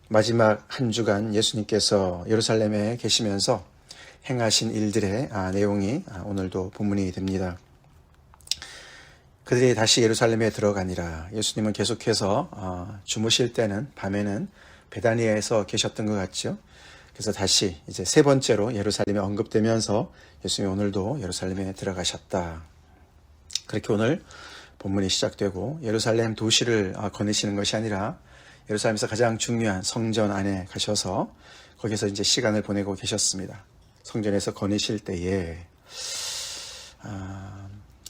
마지막 한 주간 예수님께서 예루살렘에 계시면서 행하신 일들의 내용이 오늘도 본문이 됩니다. 그들이 다시 예루살렘에 들어가니라. 예수님은 계속해서 주무실 때는 밤에는 베다니아에서 계셨던 것 같죠. 그래서 다시 이제 세 번째로 예루살렘에 언급되면서 예수님이 오늘도 예루살렘에 들어가셨다. 그렇게 오늘 본문이 시작되고 예루살렘 도시를 거니시는 것이 아니라 예루살렘에서 가장 중요한 성전 안에 가셔서 거기서 이제 시간을 보내고 계셨습니다. 성전에서 거니실 때에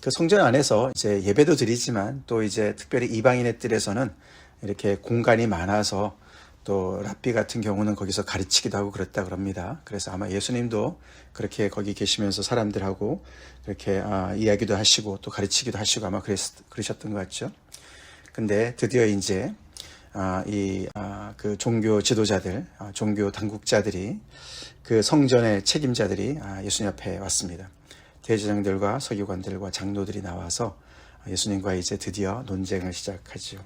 그 성전 안에서 이제 예배도 드리지만 또 이제 특별히 이방인의 뜰에서는 이렇게 공간이 많아서 또 랍비 같은 경우는 거기서 가르치기도 하고 그랬다 그럽니다. 그래서 아마 예수님도 그렇게 거기 계시면서 사람들하고 그렇게 이야기도 하시고 또 가르치기도 하시고 아마 그러셨던 것 같죠. 근데 드디어 이제 그 종교 지도자들, 종교 당국자들이 그 성전의 책임자들이 예수님 앞에 왔습니다. 대제사장들과 서기관들과 장로들이 나와서 예수님과 이제 드디어 논쟁을 시작하죠.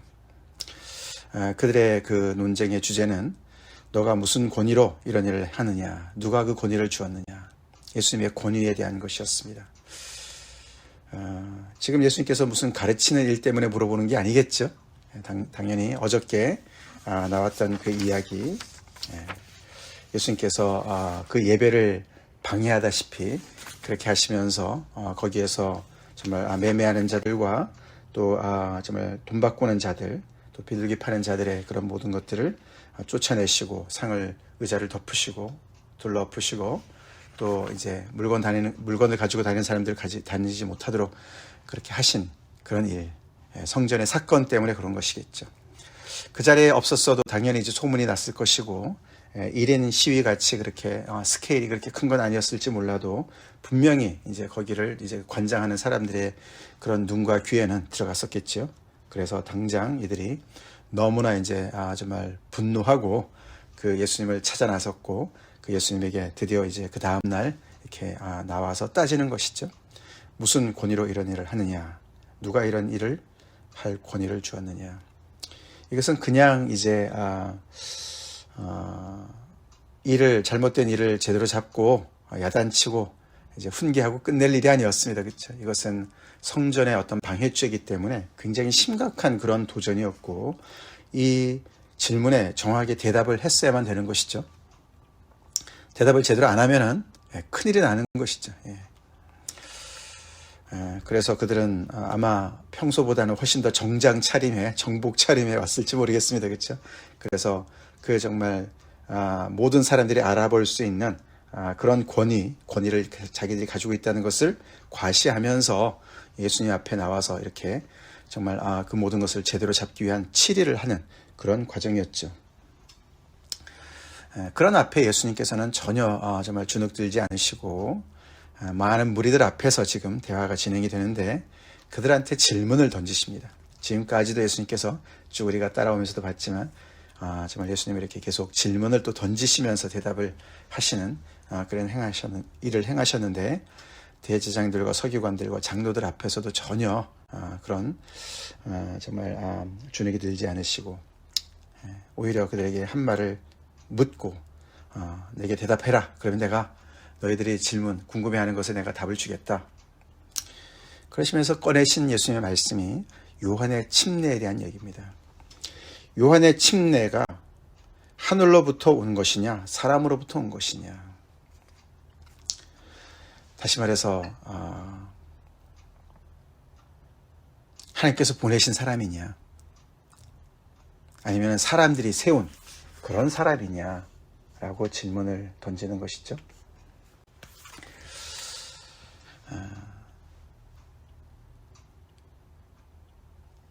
그들의 그 논쟁의 주제는 너가 무슨 권위로 이런 일을 하느냐, 누가 그 권위를 주었느냐, 예수님의 권위에 대한 것이었습니다. 지금 예수님께서 무슨 가르치는 일 때문에 물어보는 게 아니겠죠. 당연히 어저께 나왔던 그 이야기, 예수님께서 그 예배를 방해하다시피 그렇게 하시면서 거기에서 정말 매매하는 자들과 또 정말 돈 바꾸는 자들, 또 비둘기 파는 자들의 그런 모든 것들을 쫓아내시고 상을 의자를 덮으시고 둘러엎으시고 또 이제 물건을 가지고 다니는 사람들 다니지 못하도록 그렇게 하신 그런 일, 성전의 사건 때문에 그런 것이겠죠. 그 자리에 없었어도 당연히 이제 소문이 났을 것이고 1인 시위 같이 그렇게 스케일이 그렇게 큰 건 아니었을지 몰라도 분명히 이제 거기를 이제 관장하는 사람들의 그런 눈과 귀에는 들어갔었겠죠. 그래서 당장 이들이 너무나 이제 정말 분노하고 그 예수님을 찾아 나섰고 그 예수님에게 드디어 이제 그 다음 날 이렇게 나와서 따지는 것이죠. 무슨 권위로 이런 일을 하느냐, 누가 이런 일을 할 권위를 주었느냐. 이것은 그냥 이제 잘못된 일을 제대로 잡고 야단치고 이제 훈계하고 끝낼 일이 아니었습니다. 그렇죠? 이것은 성전의 어떤 방해죄이기 때문에 굉장히 심각한 그런 도전이었고 이 질문에 정확하게 대답을 했어야만 되는 것이죠. 대답을 제대로 안 하면은 큰일이 나는 것이죠. 그래서 그들은 아마 평소보다는 훨씬 더 정장 차림에, 정복 차림에 왔을지 모르겠습니다. 그렇죠? 그래서 그 정말 모든 사람들이 알아볼 수 있는 그런 권위를 자기들이 가지고 있다는 것을 과시하면서 예수님 앞에 나와서 이렇게 정말 그 모든 것을 제대로 잡기 위한 치리를 하는 그런 과정이었죠. 그런 앞에 예수님께서는 전혀 정말 주눅들지 않으시고 많은 무리들 앞에서 지금 대화가 진행이 되는데 그들한테 질문을 던지십니다. 지금까지도 예수님께서 쭉 우리가 따라오면서도 봤지만 정말 예수님이 이렇게 계속 질문을 또 던지시면서 대답을 하시는 그런 일을 행하셨는데 대제사장들과 서기관들과 장로들 앞에서도 전혀 그런 정말 주눅이 들지 않으시고 오히려 그들에게 한 말을 묻고 내게 대답해라. 그러면 내가 너희들이 궁금해하는 것에 내가 답을 주겠다. 그러시면서 꺼내신 예수님의 말씀이 요한의 침례에 대한 얘기입니다. 요한의 침례가 하늘로부터 온 것이냐 사람으로부터 온 것이냐. 다시 말해서 하나님께서 보내신 사람이냐 아니면 사람들이 세운 그런 사람이냐라고 질문을 던지는 것이죠.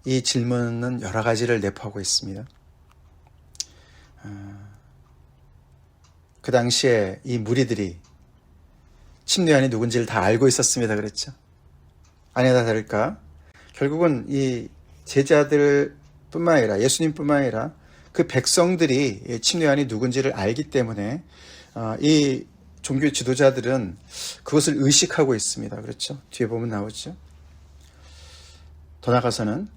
이 질문은 여러 가지를 내포하고 있습니다. 그 당시에 이 무리들이 침례요한이 누군지를 다 알고 있었습니다. 그랬죠. 아니나 다를까 결국은 이 제자들뿐만 아니라 예수님뿐만 아니라 그 백성들이 침례요한이 누군지를 알기 때문에 이 종교 지도자들은 그것을 의식하고 있습니다. 그렇죠? 뒤에 보면 나오죠. 더 나아가서는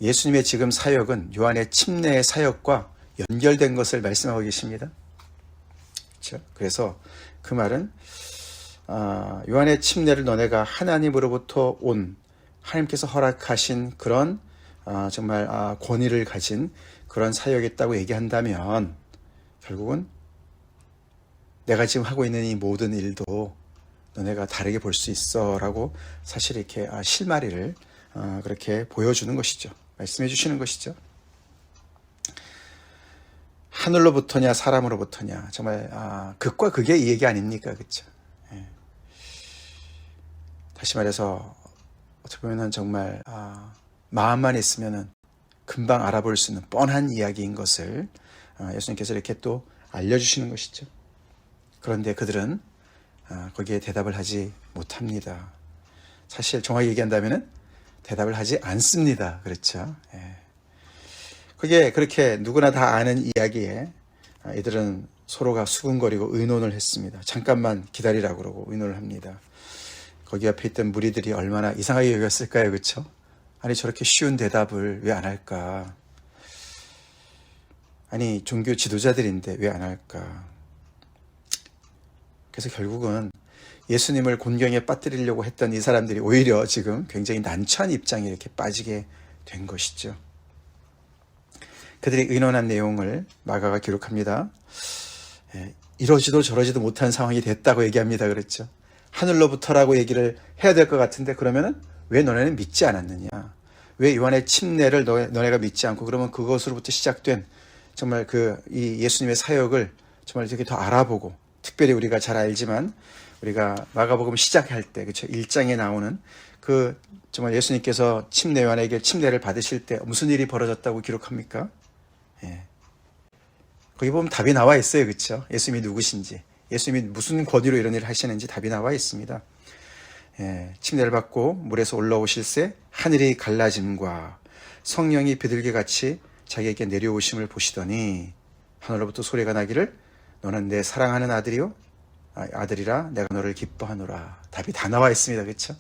예수님의 지금 사역은 요한의 침례의 사역과 연결된 것을 말씀하고 계십니다. 그렇죠? 그래서 그 말은 요한의 침례를 너네가 하나님으로부터 온 하나님께서 허락하신 그런 정말 권위를 가진 그런 사역이었다고 얘기한다면 결국은 내가 지금 하고 있는 이 모든 일도 너네가 다르게 볼 수 있어 라고 사실 이렇게 실마리를 그렇게 보여주는 것이죠. 말씀해 주시는 것이죠. 하늘로부터냐 사람으로부터냐 정말 극과 극의 이 얘기 아닙니까? 그렇죠? 예. 다시 말해서 어떻게 보면 정말 마음만 있으면 금방 알아볼 수 있는 뻔한 이야기인 것을 예수님께서 이렇게 또 알려주시는 것이죠. 그런데 그들은 거기에 대답을 하지 못합니다. 사실 정확히 얘기한다면 대답을 하지 않습니다. 그렇죠? 예. 그게 그렇게 누구나 다 아는 이야기에 이들은 서로가 수군거리고 의논을 했습니다. 잠깐만 기다리라고 그러고 의논을 합니다. 거기 앞에 있던 무리들이 얼마나 이상하게 여겼을까요? 그렇죠? 아니 저렇게 쉬운 대답을 왜 안 할까? 아니 종교 지도자들인데 왜 안 할까? 그래서 결국은 예수님을 곤경에 빠뜨리려고 했던 이 사람들이 오히려 지금 굉장히 난처한 입장에 이렇게 빠지게 된 것이죠. 그들이 의논한 내용을 마가가 기록합니다. 이러지도 저러지도 못한 상황이 됐다고 얘기합니다. 그랬죠. 하늘로부터라고 얘기를 해야 될 것 같은데 그러면은 왜 너네는 믿지 않았느냐? 왜 요한의 침례를 너네가 믿지 않고 그러면 그것으로부터 시작된 정말 이 예수님의 사역을 정말 이렇게 더 알아보고 특별히 우리가 잘 알지만 우리가 마가복음 시작할 때 그렇죠 1장에 나오는 정말 예수님께서 요한에게 침례를 받으실 때 무슨 일이 벌어졌다고 기록합니까? 예. 거기 보면 답이 나와 있어요. 그렇죠? 예수님이 누구신지 예수님이 무슨 권위로 이런 일을 하시는지 답이 나와 있습니다. 예. 침례를 받고 물에서 올라오실새 하늘이 갈라짐과 성령이 비둘기같이 자기에게 내려오심을 보시더니 하늘로부터 소리가 나기를 너는 내 사랑하는 아들이라 내가 너를 기뻐하노라. 답이 다 나와 있습니다. 그렇죠?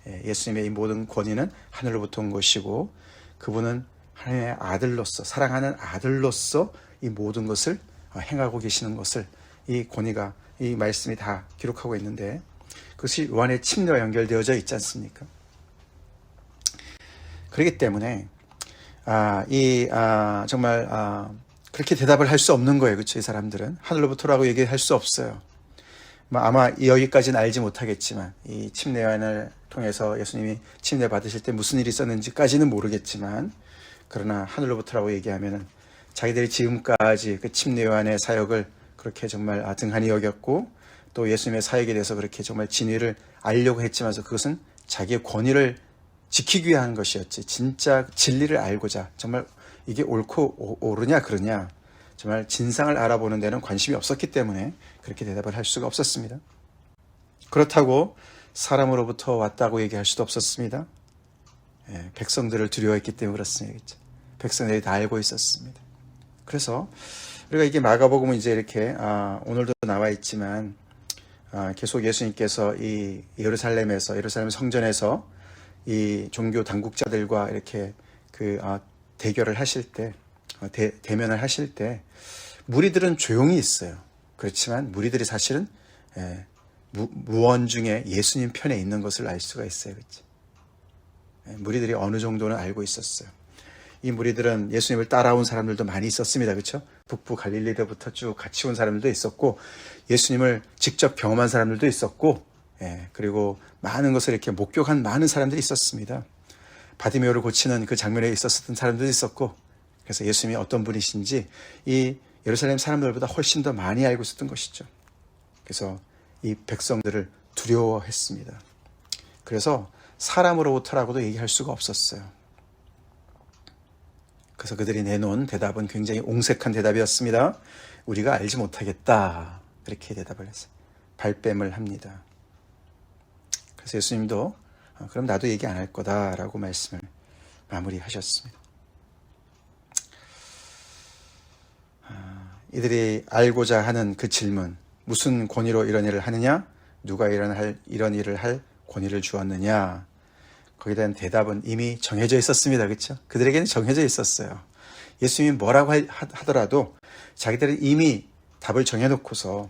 예수님의 이 모든 권위는 하늘로부터 온 것이고 그분은 하나님의 아들로서 사랑하는 아들로서 이 모든 것을 행하고 계시는 것을 이 권위가 이 말씀이 다 기록하고 있는데 그것이 요한의 침례와 연결되어져 있지 않습니까? 그렇기 때문에 정말 그렇게 대답을 할 수 없는 거예요. 그렇죠? 이 사람들은 하늘로부터라고 얘기할 수 없어요. 아마 여기까지는 알지 못하겠지만 이 침례요한을 통해서 예수님이 침례 받으실 때 무슨 일이 있었는지까지는 모르겠지만 그러나 하늘로부터라고 얘기하면은 자기들이 지금까지 그 침례요한의 사역을 그렇게 정말 등한히 여겼고 또 예수님의 사역에 대해서 그렇게 정말 진위를 알려고 했지만서 그것은 자기의 권위를 지키기 위한 것이었지 진짜 진리를 알고자 정말 이게 옳고 오르냐 그러냐 정말 진상을 알아보는 데는 관심이 없었기 때문에 그렇게 대답을 할 수가 없었습니다. 그렇다고 사람으로부터 왔다고 얘기할 수도 없었습니다. 백성들을 두려워했기 때문에 그렇습니다. 백성들이 다 알고 있었습니다. 그래서 우리가 이게 마가복음은 이제 이렇게 오늘도 나와 있지만 계속 예수님께서 이 예루살렘 성전에서 이 종교 당국자들과 이렇게 대결을 하실 때 대면을 하실 때 무리들은 조용히 있어요. 그렇지만 무리들이 사실은 무언 중에 예수님 편에 있는 것을 알 수가 있어요. 그렇죠? 무리들이 어느 정도는 알고 있었어요. 이 무리들은 예수님을 따라온 사람들도 많이 있었습니다. 그렇죠? 북부 갈릴리로부터 쭉 같이 온 사람들도 있었고 예수님을 직접 경험한 사람들도 있었고 그리고 많은 것을 이렇게 목격한 많은 사람들이 있었습니다. 바디메오를 고치는 그 장면에 있었던 사람들도 있었고 그래서 예수님이 어떤 분이신지 이 예루살렘 사람들보다 훨씬 더 많이 알고 있었던 것이죠. 그래서 이 백성들을 두려워했습니다. 그래서 사람으로부터라고도 얘기할 수가 없었어요. 그래서 그들이 내놓은 대답은 굉장히 옹색한 대답이었습니다. 우리가 알지 못하겠다. 그렇게 대답을 했어요. 발뺌을 합니다. 그래서 예수님도 그럼 나도 얘기 안 할 거다라고 말씀을 마무리하셨습니다. 이들이 알고자 하는 그 질문, 무슨 권위로 이런 일을 하느냐? 누가 이런 일을 할 권위를 주었느냐? 거기에 대한 대답은 이미 정해져 있었습니다. 그렇죠? 그들에게는 정해져 있었어요. 예수님이 뭐라고 하더라도 자기들은 이미 답을 정해놓고서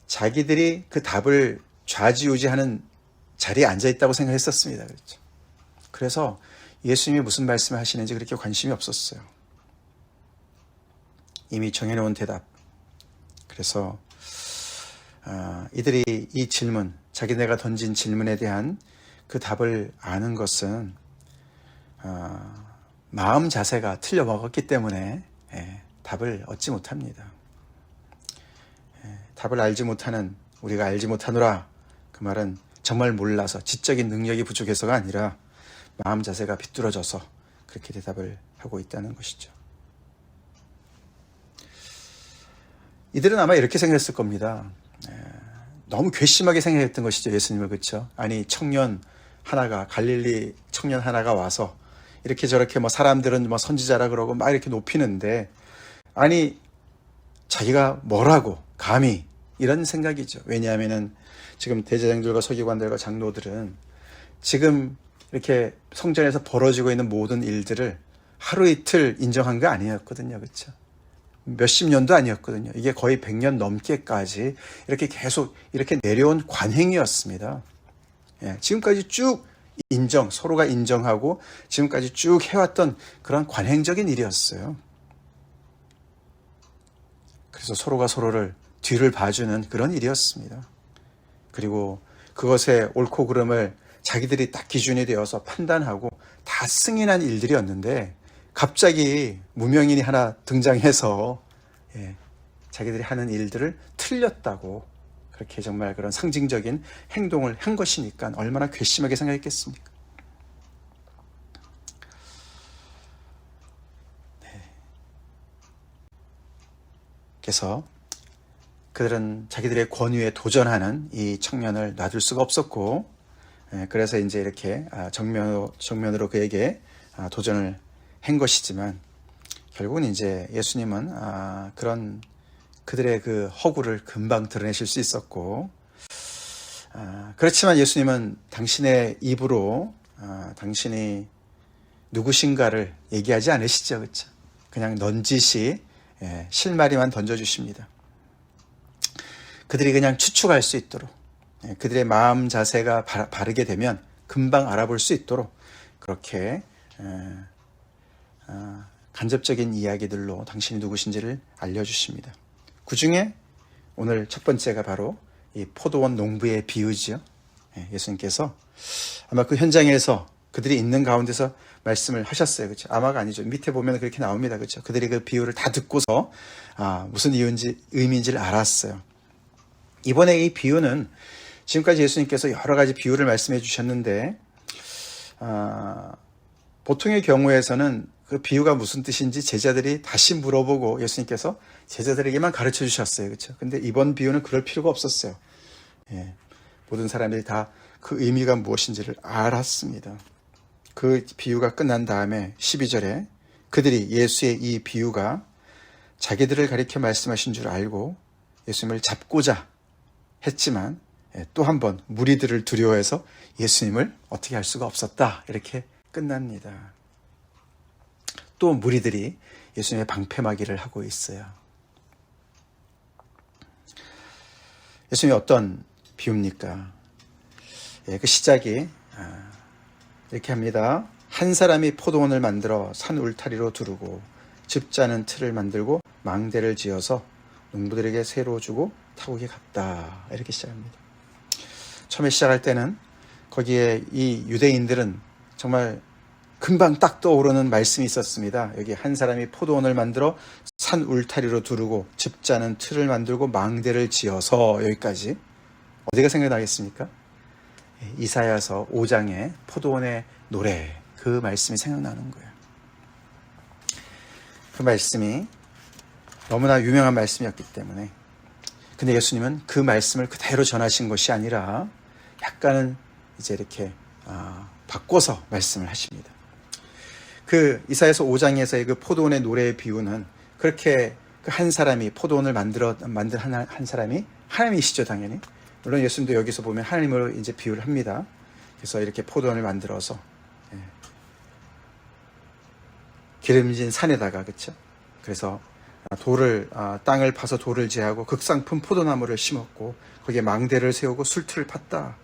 자기들이 그 답을 좌지우지하는 자리에 앉아있다고 생각했었습니다. 그렇죠. 그래서 예수님이 무슨 말씀을 하시는지 그렇게 관심이 없었어요. 이미 정해놓은 대답. 그래서 이들이 이 질문, 자기네가 던진 질문에 대한 그 답을 아는 것은 마음 자세가 틀려 먹었기 때문에 답을 얻지 못합니다. 답을 알지 못하는 우리가 알지 못하노라, 그 말은 정말 몰라서 지적인 능력이 부족해서가 아니라 마음 자세가 비뚤어져서 그렇게 대답을 하고 있다는 것이죠. 이들은 아마 이렇게 생각했을 겁니다. 너무 괘씸하게 생각했던 것이죠, 예수님을. 그렇죠? 아니, 청년 하나가, 갈릴리 청년 하나가 와서 이렇게 저렇게 뭐 사람들은 뭐 선지자라 그러고 막 이렇게 높이는데, 아니 자기가 뭐라고 감히, 이런 생각이죠. 왜냐하면은 지금 대제장들과 서기관들과 장로들은 지금 이렇게 성전에서 벌어지고 있는 모든 일들을 하루 이틀 인정한 거 아니었거든요. 그렇죠? 몇십 년도 아니었거든요. 이게 거의 100년 넘게까지 이렇게 계속 이렇게 내려온 관행이었습니다. 지금까지 쭉 서로가 인정하고 지금까지 쭉 해왔던 그런 관행적인 일이었어요. 그래서 서로가 서로를 뒤를 봐주는 그런 일이었습니다. 그리고 그것의 옳고 그름을 자기들이 딱 기준이 되어서 판단하고 다 승인한 일들이었는데, 갑자기 무명인이 하나 등장해서 자기들이 하는 일들을 틀렸다고 그렇게 정말 그런 상징적인 행동을 한 것이니까 얼마나 괘씸하게 생각했겠습니까? 그래서 그들은 자기들의 권위에 도전하는 이 청년을 놔둘 수가 없었고, 그래서 이제 이렇게 정면으로 그에게 도전을 한 것이지만, 결국은 이제 예수님은 그런 그들의 그 허구를 금방 드러내실 수 있었고, 그렇지만 예수님은 당신의 입으로 당신이 누구신가를 얘기하지 않으시죠. 그렇죠? 그냥 넌지시 실마리만 던져주십니다. 그들이 그냥 추측할 수 있도록, 그들의 마음 자세가 바르게 되면 금방 알아볼 수 있도록 그렇게 간접적인 이야기들로 당신이 누구신지를 알려주십니다. 그 중에 오늘 첫 번째가 바로 이 포도원 농부의 비유지요. 예수님께서 아마 그 현장에서 그들이 있는 가운데서 말씀을 하셨어요. 그렇죠? 아마가 아니죠. 밑에 보면 그렇게 나옵니다. 그렇죠? 그들이 그 비유를 다 듣고서 무슨 의미인지를 알았어요. 이번에 이 비유는 지금까지 예수님께서 여러 가지 비유를 말씀해 주셨는데, 보통의 경우에서는 그 비유가 무슨 뜻인지 제자들이 다시 물어보고 예수님께서 제자들에게만 가르쳐 주셨어요. 그렇죠? 근데 이번 비유는 그럴 필요가 없었어요. 모든 사람들이 다 그 의미가 무엇인지를 알았습니다. 그 비유가 끝난 다음에 12절에 그들이 예수의 이 비유가 자기들을 가리켜 말씀하신 줄 알고 예수님을 잡고자 했지만, 또 한 번 무리들을 두려워해서 예수님을 어떻게 할 수가 없었다, 이렇게 끝납니다. 또 무리들이 예수님의 방패막이를 하고 있어요. 예수님이 어떤 비유입니까? 그 시작이 이렇게 합니다. 한 사람이 포도원을 만들어 산 울타리로 두르고 집 짜는 틀을 만들고 망대를 지어서 농부들에게 새로 주고 타국에 갔다, 이렇게 시작합니다. 처음에 시작할 때는 거기에 이 유대인들은 정말 금방 딱 떠오르는 말씀이 있었습니다. 여기 한 사람이 포도원을 만들어 산 울타리로 두르고 집 짜는 틀을 만들고 망대를 지어서, 여기까지 어디가 생각나겠습니까? 이사야서 5장의 포도원의 노래, 그 말씀이 생각나는 거예요. 그 말씀이 너무나 유명한 말씀이었기 때문에. 근데 예수님은 그 말씀을 그대로 전하신 것이 아니라 약간은 이제 이렇게 바꿔서 말씀을 하십니다. 그 이사야서 5장에서의 그 포도원의 노래의 비유는 그렇게 그 한 사람이 포도원을 만든 한 사람이 하나님이시죠, 당연히. 물론 예수님도 여기서 보면 하나님으로 이제 비유를 합니다. 그래서 이렇게 포도원을 만들어서 기름진 산에다가, 그쵸? 그래서 땅을 파서 돌을 제하고 극상품 포도나무를 심었고 거기에 망대를 세우고 술틀을 팠다.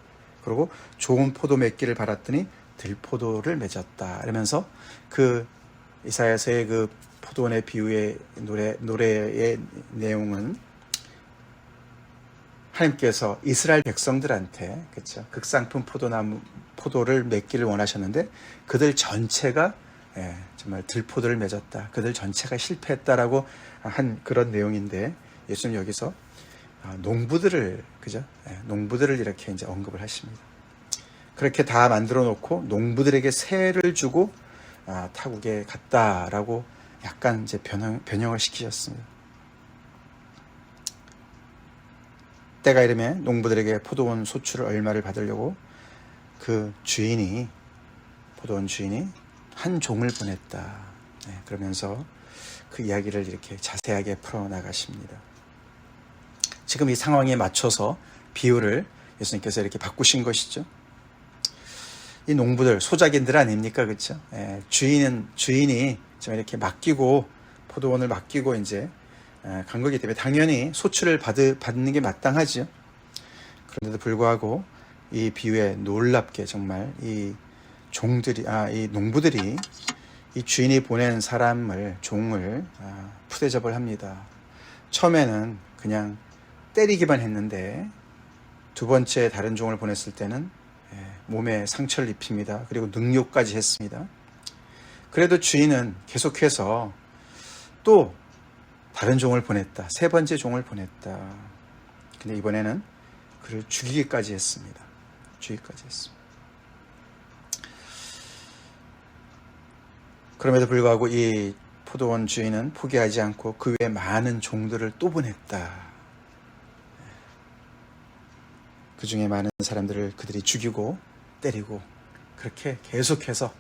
그리고 좋은 포도 맺기를 바랐더니 들포도를 맺었다. 이러면서 그 이사야서의 그 포도원의 비유의 노래의 내용은 하나님께서 이스라엘 백성들한테, 그렇죠, 극상품 포도를 맺기를 원하셨는데 그들 전체가 정말 들포도를 맺었다. 그들 전체가 실패했다라고 한 그런 내용인데, 예수님 여기서 농부들을, 그죠? 농부들을 이렇게 이제 언급을 하십니다. 그렇게 다 만들어 놓고 농부들에게 세를 주고 타국에 갔다라고 약간 이제 변형을 시키셨습니다. 때가 이르매 농부들에게 포도원 소출을 얼마를 받으려고 그 포도원 주인이 한 종을 보냈다. 그러면서 그 이야기를 이렇게 자세하게 풀어나가십니다. 지금 이 상황에 맞춰서 비유를 예수님께서 이렇게 바꾸신 것이죠. 이 농부들, 소작인들 아닙니까? 그렇죠? 주인이 정말 이렇게 포도원을 맡기고 이제 간 거기 때문에 당연히 소출을 받는 게 마땅하죠. 그런데도 불구하고 이 비유에 놀랍게 정말 이 농부들이 이 주인이 보낸 종을 푸대접을 합니다. 처음에는 그냥 때리기만 했는데 두 번째 다른 종을 보냈을 때는 몸에 상처를 입힙니다. 그리고 능욕까지 했습니다. 그래도 주인은 계속해서 또 다른 종을 보냈다. 세 번째 종을 보냈다. 근데 이번에는 그를 죽이기까지 했습니다. 그럼에도 불구하고 이 포도원 주인은 포기하지 않고 그 외에 많은 종들을 또 보냈다. 그 중에 많은 사람들을 그들이 죽이고 때리고 그렇게 계속해서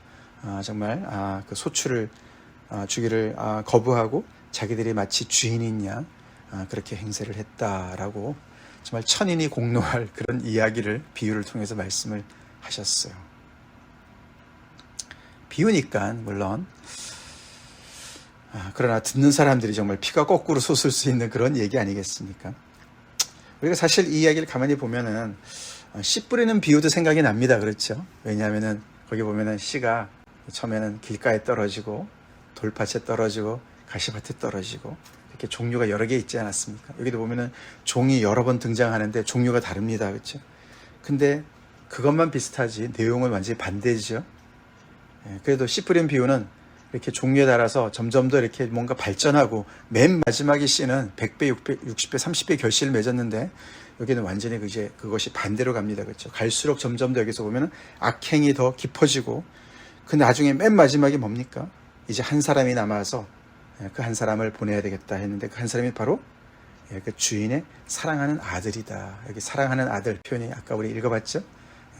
정말 그 소출을 주기를 거부하고 자기들이 마치 주인인 양 그렇게 행세를 했다라고 정말 천인이 공노할 그런 비유를 통해서 말씀을 하셨어요. 비유니까 물론 그러나 듣는 사람들이 정말 피가 거꾸로 솟을 수 있는 그런 얘기 아니겠습니까? 우리가 사실 이 이야기를 가만히 보면은 씨 뿌리는 비유도 생각이 납니다. 그렇죠? 왜냐하면은 거기 보면은 씨가 처음에는 길가에 떨어지고 돌밭에 떨어지고 가시밭에 떨어지고 이렇게 종류가 여러 개 있지 않았습니까? 여기도 보면은 종이 여러 번 등장하는데 종류가 다릅니다. 그렇죠? 근데 그것만 비슷하지 내용은 완전히 반대죠. 그래도 씨 뿌린 비유는 이렇게 종류에 따라서 점점 더 이렇게 뭔가 발전하고 맨 마지막에 씨는 100배, 600, 60배, 30배 결실을 맺었는데 여기는 완전히 그것이 반대로 갑니다. 그렇죠? 갈수록 점점 더 여기서 보면은 악행이 더 깊어지고 그 나중에 맨 마지막에 뭡니까? 이제 한 사람이 남아서 그 한 사람을 보내야 되겠다 했는데 그 한 사람이 바로 그 주인의 사랑하는 아들이다. 여기 사랑하는 아들 표현이 아까 우리 읽어봤죠?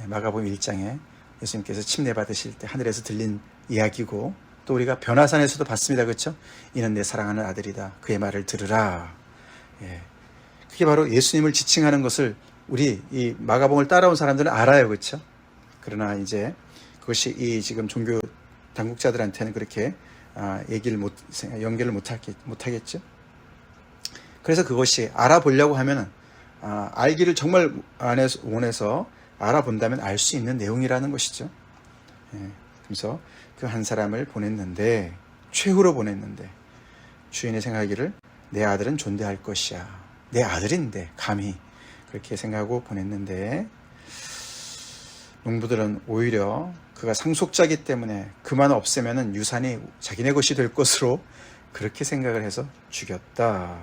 마가복음 1장에 예수님께서 침례 받으실 때 하늘에서 들린 이야기고 또 우리가 변화산에서도 봤습니다. 그렇죠? 이는 내 사랑하는 아들이다. 그의 말을 들으라. 그게 바로 예수님을 지칭하는 것을 우리 이 마가복음을 따라온 사람들은 알아요. 그렇죠? 그러나 이제 그것이 이 지금 종교 당국자들한테는 그렇게 연결을 못하겠죠. 그래서 그것이 알아보려고 하면은 알기를 정말 원해서 알아본다면 알 수 있는 내용이라는 것이죠. 그래서 그 한 사람을 보냈는데 최후로 보냈는데 주인이 생각하기를 내 아들은 존대할 것이야. 내 아들인데 감히 그렇게 생각하고 보냈는데 농부들은 오히려 그가 상속자이기 때문에 그만 없애면은 유산이 자기네 것이 될 것으로 그렇게 생각을 해서 죽였다.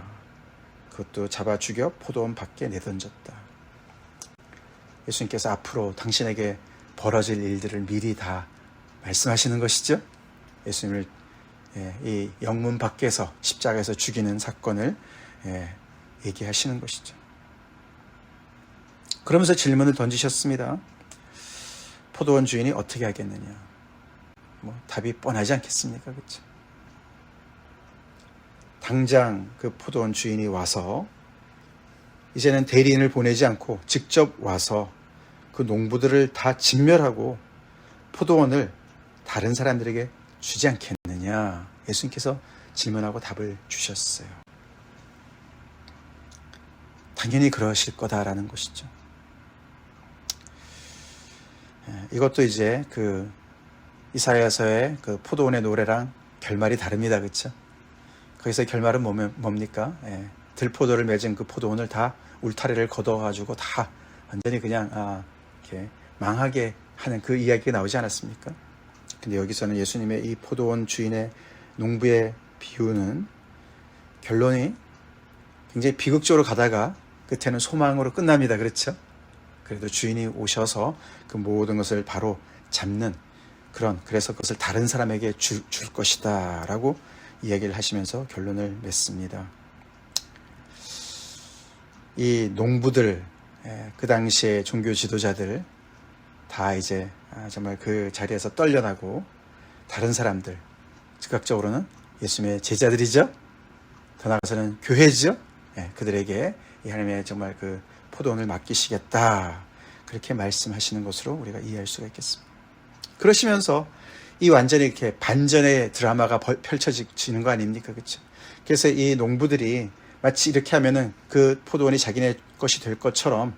그것도 잡아 죽여 포도원 밖에 내던졌다. 예수님께서 앞으로 당신에게 벌어질 일들을 미리 다 말씀하시는 것이죠. 예수님을 이 영문 밖에서 십자가에서 죽이는 사건을 얘기하시는 것이죠. 그러면서 질문을 던지셨습니다. 포도원 주인이 어떻게 하겠느냐? 답이 뻔하지 않겠습니까? 그렇죠? 당장 그 포도원 주인이 와서 이제는 대리인을 보내지 않고 직접 와서 그 농부들을 다 진멸하고 포도원을 다른 사람들에게 주지 않겠느냐? 거냐? 예수님께서 질문하고 답을 주셨어요. 당연히 그러실 거다라는 것이죠. 이것도 이제 그 이사야서의 그 포도원의 노래랑 결말이 다릅니다. 그렇죠? 거기서 결말은 뭡니까? 들포도를 맺은 그 포도원을 다 울타리를 걷어가지고 다 완전히 그냥 이렇게 망하게 하는 그 이야기가 나오지 않았습니까? 근데 여기서는 예수님의 이 포도원 주인의 농부의 비유는 결론이 굉장히 비극적으로 가다가 끝에는 소망으로 끝납니다. 그렇죠? 그래도 주인이 오셔서 그 모든 것을 바로 잡는 그래서 그것을 다른 사람에게 줄 것이다 라고 이야기를 하시면서 결론을 맺습니다. 이 농부들, 그 당시에 종교 지도자들 다 이제 정말 그 자리에서 떨려나고 다른 사람들, 즉각적으로는 예수님의 제자들이죠. 더 나아가서는 교회죠. 그들에게 이 하나님의 정말 그 포도원을 맡기시겠다, 그렇게 말씀하시는 것으로 우리가 이해할 수가 있겠습니다. 그러시면서 이 완전히 이렇게 반전의 드라마가 펼쳐지는 거 아닙니까? 그렇죠? 그래서 이 농부들이 마치 이렇게 하면은 그 포도원이 자기네 것이 될 것처럼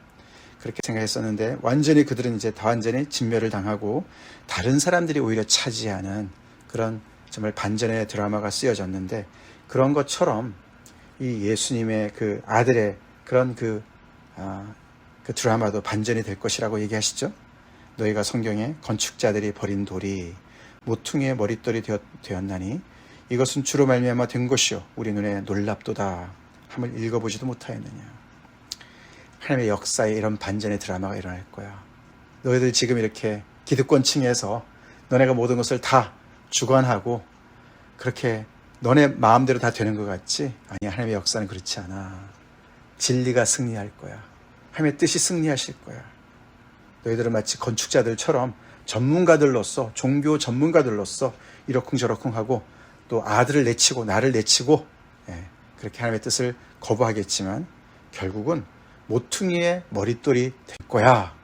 그렇게 생각했었는데, 완전히 그들은 이제 다 완전히 진멸을 당하고 다른 사람들이 오히려 차지하는 그런 정말 반전의 드라마가 쓰여졌는데, 그런 것처럼 이 예수님의 그 아들의 그런 그 드라마도 반전이 될 것이라고 얘기하시죠. 너희가 성경에 건축자들이 버린 돌이 모퉁이의 머릿돌이 되었나니 이것은 주로 말미암아 된 것이요 우리 눈에 놀랍도다 함을 읽어보지도 못하였느냐. 하나님의 역사에 이런 반전의 드라마가 일어날 거야. 너희들 지금 이렇게 기득권층에서 너네가 모든 것을 다 주관하고 그렇게 너네 마음대로 다 되는 것 같지? 아니, 하나님의 역사는 그렇지 않아. 진리가 승리할 거야. 하나님의 뜻이 승리하실 거야. 너희들은 마치 건축자들처럼 전문가들로서, 종교 전문가들로서 이러쿵저러쿵 하고 또 아들을 내치고 나를 내치고 그렇게 하나님의 뜻을 거부하겠지만 결국은 모퉁이의 머릿돌이 될 거야.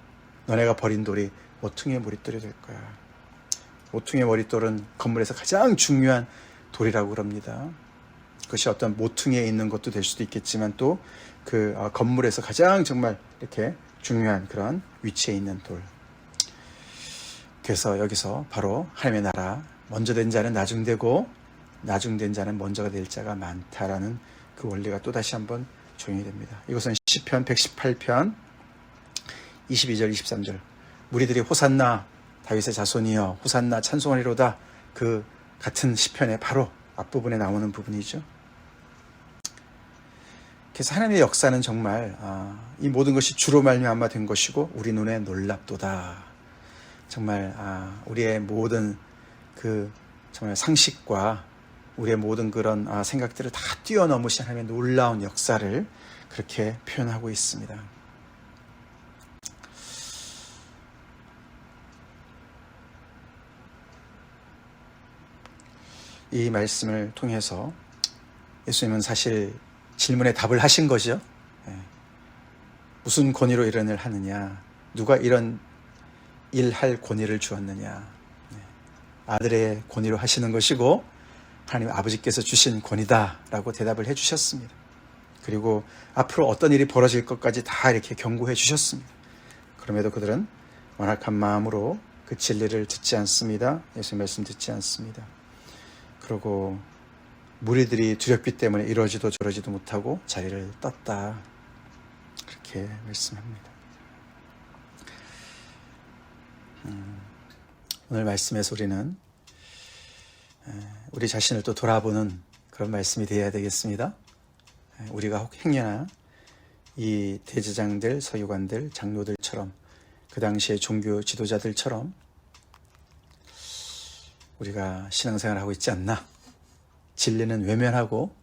너네가 버린 돌이 모퉁이의 머릿돌이 될 거야. 모퉁이의 머릿돌은 건물에서 가장 중요한 돌이라고 그럽니다. 그것이 어떤 모퉁이에 있는 것도 될 수도 있겠지만 또 그 건물에서 가장 정말 이렇게 중요한 그런 위치에 있는 돌. 그래서 여기서 바로 하나님의 나라, 먼저 된 자는 나중되고 나중된 자는 먼저가 될 자가 많다라는 그 원리가 또다시 한번 적용이 됩니다. 이것은 시편 118편 22절 23절 무리들이 호산나 다윗의 자손이여 호산나 찬송하리로다, 그 같은 시편의 바로 앞부분에 나오는 부분이죠. 그래서 하나님의 역사는 정말 이 모든 것이 주로 말미암아 된 것이고 우리 눈에 놀랍도다. 정말 우리의 모든 그 정말 상식과 우리의 모든 그런 생각들을 다 뛰어넘으신 하나님의 놀라운 역사를 그렇게 표현하고 있습니다. 이 말씀을 통해서 예수님은 사실 질문에 답을 하신 거죠. 무슨 권위로 이런 일을 하느냐? 누가 이런 일할 권위를 주었느냐? 아들의 권위로 하시는 것이고 하나님 아버지께서 주신 권위다라고 대답을 해주셨습니다. 그리고 앞으로 어떤 일이 벌어질 것까지 다 이렇게 경고해 주셨습니다. 그럼에도 그들은 완악한 마음으로 그 진리를 듣지 않습니다. 예수의 말씀 듣지 않습니다. 그리고 무리들이 두렵기 때문에 이러지도 저러지도 못하고 자리를 떴다, 그렇게 말씀합니다. 오늘 말씀에서 우리는 우리 자신을 또 돌아보는 그런 말씀이 되어야 되겠습니다. 우리가 혹 행여나 이 대제장들, 서기관들, 장로들처럼 그 당시의 종교 지도자들처럼 우리가 신앙생활을 하고 있지 않나? 진리는 외면하고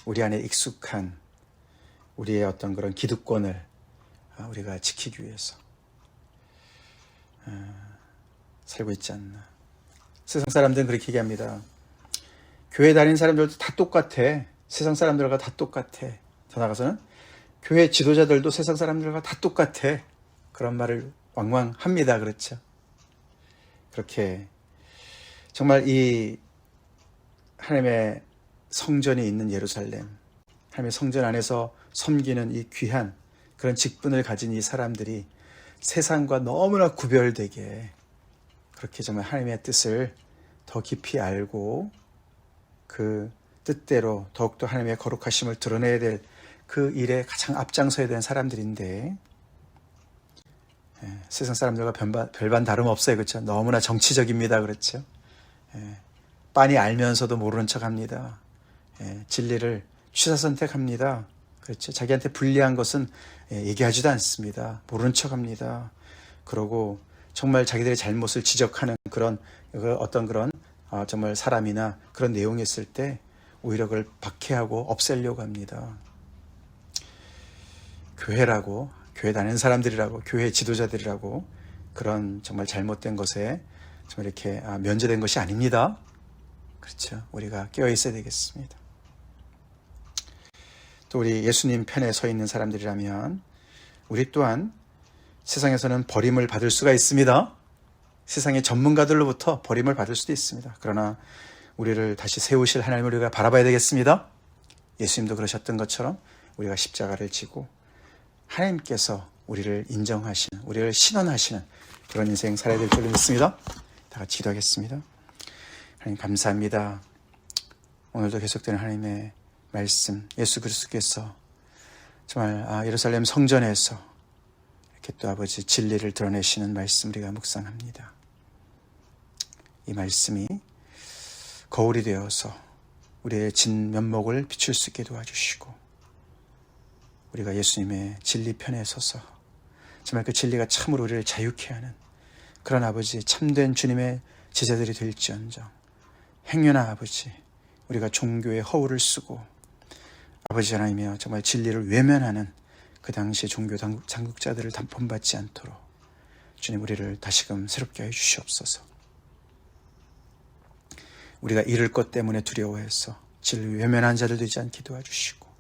우리 안에 익숙한 우리의 어떤 그런 기득권을 우리가 지키기 위해서 살고 있지 않나. 세상 사람들은 그렇게 얘기합니다. 교회 다니는 사람들도 다 똑같아. 세상 사람들과 다 똑같아. 더 나아가서는 교회 지도자들도 세상 사람들과 다 똑같아. 그런 말을 왕왕 합니다. 그렇죠? 그렇게 정말 이 하나님의 성전이 있는 예루살렘, 하나님의 성전 안에서 섬기는 이 귀한 그런 직분을 가진 이 사람들이 세상과 너무나 구별되게 그렇게 정말 하나님의 뜻을 더 깊이 알고 그 뜻대로 더욱더 하나님의 거룩하심을 드러내야 될 그 일에 가장 앞장서야 되는 사람들인데, 세상 사람들과 별반 다름없어요. 그렇죠? 너무나 정치적입니다. 그렇죠? 빤히 알면서도 모르는 척합니다. 진리를 취사선택합니다. 그렇죠? 자기한테 불리한 것은 얘기하지도 않습니다. 모르는 척합니다. 그러고 정말 자기들의 잘못을 지적하는 그런 어떤 그런 정말 사람이나 그런 내용이 있을 때 오히려 그걸 박해하고 없애려고 합니다. 교회라고, 교회 다니는 사람들이라고, 교회 지도자들이라고 그런 정말 잘못된 것에 정말 이렇게 면제된 것이 아닙니다. 그렇죠? 우리가 깨어 있어야 되겠습니다. 또 우리 예수님 편에 서 있는 사람들이라면 우리 또한 세상에서는 버림을 받을 수가 있습니다. 세상의 전문가들로부터 버림을 받을 수도 있습니다. 그러나 우리를 다시 세우실 하나님을 우리가 바라봐야 되겠습니다. 예수님도 그러셨던 것처럼 우리가 십자가를 지고 하나님께서 우리를 인정하시는, 우리를 신원하시는 그런 인생 살아야 될 줄로 믿습니다. 다 같이 기도하겠습니다. 하나님 감사합니다. 오늘도 계속되는 하나님의 말씀, 예수 그리스도께서 정말 예루살렘 성전에서 이렇게 또 아버지 진리를 드러내시는 말씀 우리가 묵상합니다. 이 말씀이 거울이 되어서 우리의 진면목을 비출 수 있게 도와주시고 우리가 예수님의 진리 편에 서서 정말 그 진리가 참으로 우리를 자유케 하는 그런 아버지 참된 주님의 제자들이 될지언정 행여나 아버지 우리가 종교의 허울을 쓰고 아버지 하나님이여 정말 진리를 외면하는 그 당시의 종교 당국자들을 본받지 않도록 주님 우리를 다시금 새롭게 하여 주시옵소서. 우리가 잃을 것 때문에 두려워해서 진리를 외면한 자들 되지 않게 도와주시고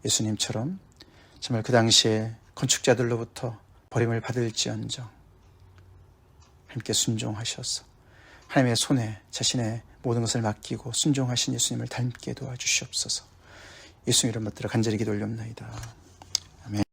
예수님처럼 정말 그 당시에 건축자들로부터 버림을 받을지언정 함께 순종하셔서 하나님의 손에 자신의 모든 것을 맡기고 순종하신 예수님을 닮게 도와주시옵소서. 예수님 이름 받들어 간절히 기도 올려옵나이다.